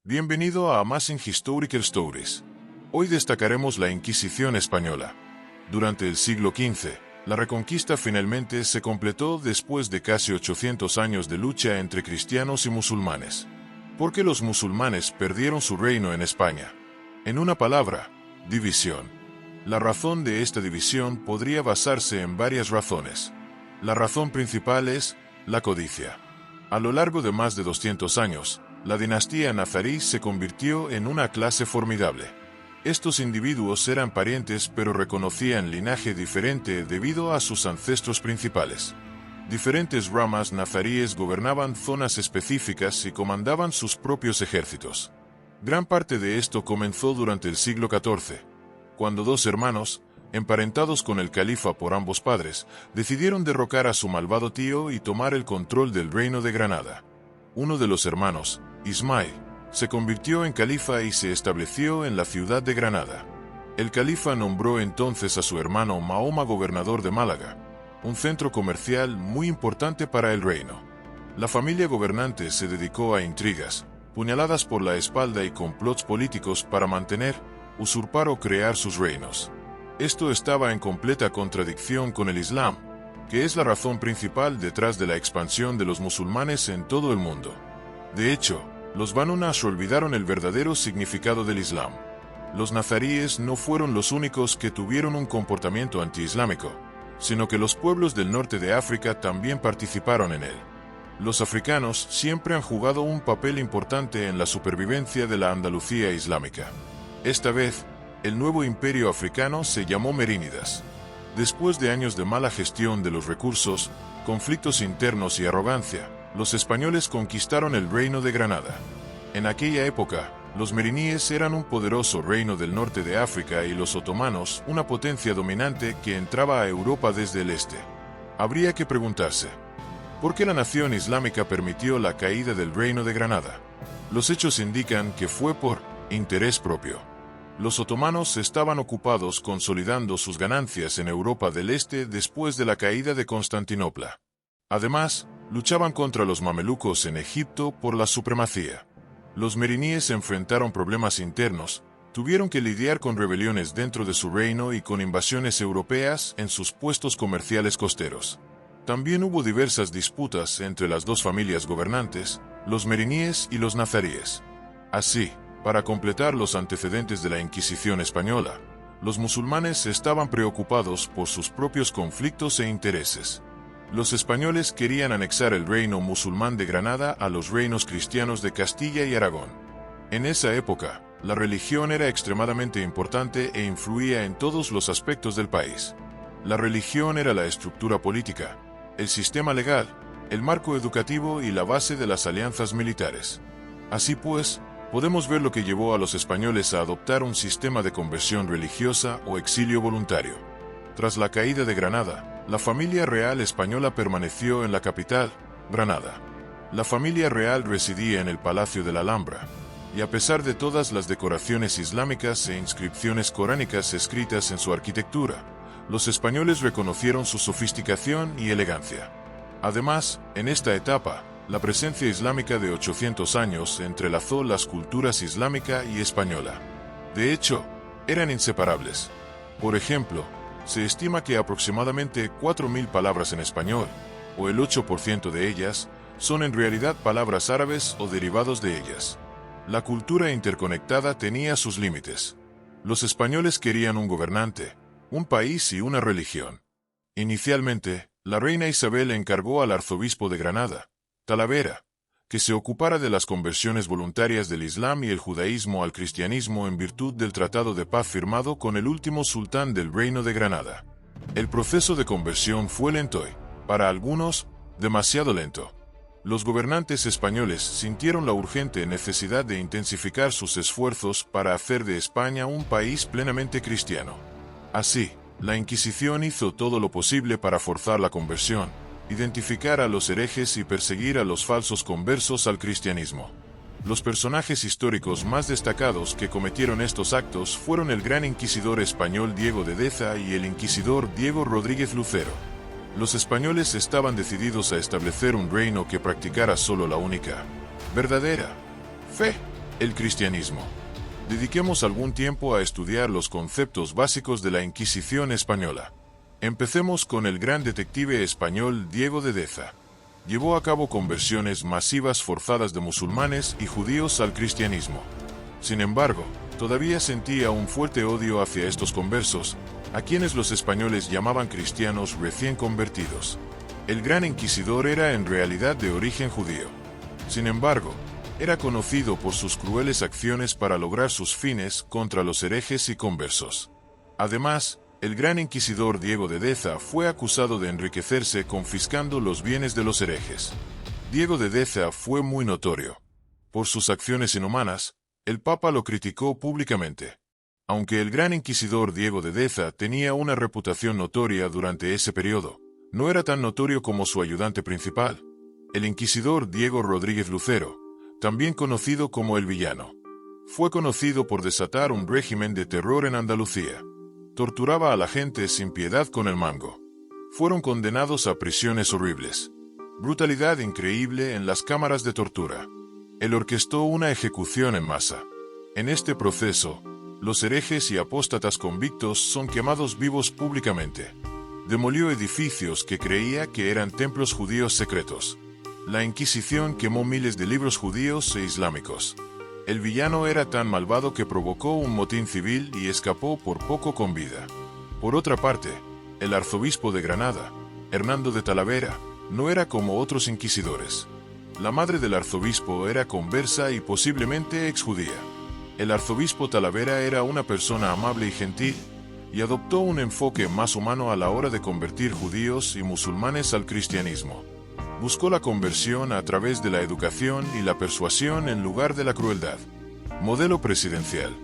Bienvenido a Amazing Historical Stories. Hoy destacaremos la Inquisición española. Durante el siglo XV, la Reconquista finalmente se completó después de casi 800 años de lucha entre cristianos y musulmanes. ¿Por qué los musulmanes perdieron su reino en España? En una palabra, división. La razón de esta división podría basarse en varias razones. La razón principal es la codicia. A lo largo de más de 200 años, la dinastía nazarí se convirtió en una clase formidable. Estos individuos eran parientes pero reconocían linaje diferente debido a sus ancestros principales. Diferentes ramas nazaríes gobernaban zonas específicas y comandaban sus propios ejércitos. Gran parte de esto comenzó durante el siglo XIV, cuando dos hermanos, emparentados con el califa por ambos padres, decidieron derrocar a su malvado tío y tomar el control del reino de Granada. Uno de los hermanos, Ismail, se convirtió en califa y se estableció en la ciudad de Granada. El califa nombró entonces a su hermano Mahoma gobernador de Málaga, un centro comercial muy importante para el reino. La familia gobernante se dedicó a intrigas, puñaladas por la espalda y complots políticos para mantener, usurpar o crear sus reinos. Esto estaba en completa contradicción con el Islam, que es la razón principal detrás de la expansión de los musulmanes en todo el mundo. De hecho, los Banu Nasr olvidaron el verdadero significado del Islam. Los nazaríes no fueron los únicos que tuvieron un comportamiento antiislámico, sino que los pueblos del norte de África también participaron en él. Los africanos siempre han jugado un papel importante en la supervivencia de la Andalucía islámica. Esta vez, el nuevo imperio africano se llamó Merínidas. Después de años de mala gestión de los recursos, conflictos internos y arrogancia, los españoles conquistaron el reino de Granada. En aquella época, los meriníes eran un poderoso reino del norte de África y los otomanos una potencia dominante que entraba a Europa desde el este. Habría que preguntarse, ¿por qué la nación islámica permitió la caída del reino de Granada? Los hechos indican que fue por interés propio. Los otomanos estaban ocupados consolidando sus ganancias en Europa del Este después de la caída de Constantinopla. Además, luchaban contra los mamelucos en Egipto por la supremacía. Los meriníes enfrentaron problemas internos, tuvieron que lidiar con rebeliones dentro de su reino y con invasiones europeas en sus puestos comerciales costeros. También hubo diversas disputas entre las dos familias gobernantes, los meriníes y los nazaríes. Así, para completar los antecedentes de la Inquisición española, los musulmanes estaban preocupados por sus propios conflictos e intereses. Los españoles querían anexar el reino musulmán de Granada a los reinos cristianos de Castilla y Aragón. En esa época, la religión era extremadamente importante e influía en todos los aspectos del país. La religión era la estructura política, el sistema legal, el marco educativo y la base de las alianzas militares. Así pues, podemos ver lo que llevó a los españoles a adoptar un sistema de conversión religiosa o exilio voluntario. Tras la caída de Granada, la familia real española permaneció en la capital, Granada. La familia real residía en el Palacio de la Alhambra, y a pesar de todas las decoraciones islámicas e inscripciones coránicas escritas en su arquitectura, los españoles reconocieron su sofisticación y elegancia. Además, en esta etapa, la presencia islámica de 800 años entrelazó las culturas islámica y española. De hecho, eran inseparables. Por ejemplo, se estima que aproximadamente 4.000 palabras en español, o el 8% de ellas, son en realidad palabras árabes o derivados de ellas. La cultura interconectada tenía sus límites. Los españoles querían un gobernante, un país y una religión. Inicialmente, la reina Isabel encargó al arzobispo de Granada, Talavera, que se ocupara de las conversiones voluntarias del Islam y el judaísmo al cristianismo en virtud del tratado de paz firmado con el último sultán del reino de Granada. El proceso de conversión fue lento y, para algunos, demasiado lento. Los gobernantes españoles sintieron la urgente necesidad de intensificar sus esfuerzos para hacer de España un país plenamente cristiano. Así, la Inquisición hizo todo lo posible para forzar la conversión, identificar a los herejes y perseguir a los falsos conversos al cristianismo. Los personajes históricos más destacados que cometieron estos actos fueron el gran inquisidor español Diego de Deza y el inquisidor Diego Rodríguez Lucero. Los españoles estaban decididos a establecer un reino que practicara solo la única, verdadera fe. El cristianismo. Dediquemos algún tiempo a estudiar los conceptos básicos de la Inquisición española. Empecemos con el gran detective español Diego de Deza. Llevó a cabo conversiones masivas forzadas de musulmanes y judíos al cristianismo. Sin embargo, todavía sentía un fuerte odio hacia estos conversos, a quienes los españoles llamaban cristianos recién convertidos. El gran inquisidor era en realidad de origen judío. Sin embargo, era conocido por sus crueles acciones para lograr sus fines contra los herejes y conversos. Además, el gran inquisidor Diego de Deza fue acusado de enriquecerse confiscando los bienes de los herejes. Diego de Deza fue muy notorio. Por sus acciones inhumanas, el Papa lo criticó públicamente. Aunque el gran inquisidor Diego de Deza tenía una reputación notoria durante ese periodo, no era tan notorio como su ayudante principal, el inquisidor Diego Rodríguez Lucero, también conocido como el Villano. Fue conocido por desatar un régimen de terror en Andalucía. Torturaba a la gente sin piedad con el mango. Fueron condenados a prisiones horribles. Brutalidad increíble en las cámaras de tortura. Él orquestó una ejecución en masa. En este proceso, los herejes y apóstatas convictos son quemados vivos públicamente. Demolió edificios que creía que eran templos judíos secretos. La Inquisición quemó miles de libros judíos e islámicos. El villano era tan malvado que provocó un motín civil y escapó por poco con vida. Por otra parte, el arzobispo de Granada, Hernando de Talavera, no era como otros inquisidores. La madre del arzobispo era conversa y posiblemente exjudía. El arzobispo Talavera era una persona amable y gentil, y adoptó un enfoque más humano a la hora de convertir judíos y musulmanes al cristianismo. Buscó la conversión a través de la educación y la persuasión en lugar de la crueldad. Modelo presidencial.